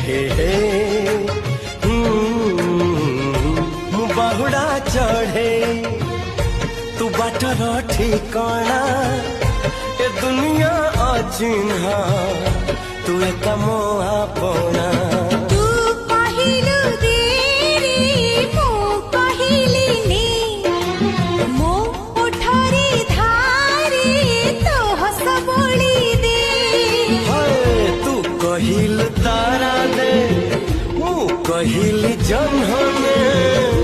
हे हे बहुड़ा चढ़े तू बाटर ठिकाना ए दुनिया अचिन्हा तू एक मोआ पोना कहिल तारा दे मु कहिल जन्म में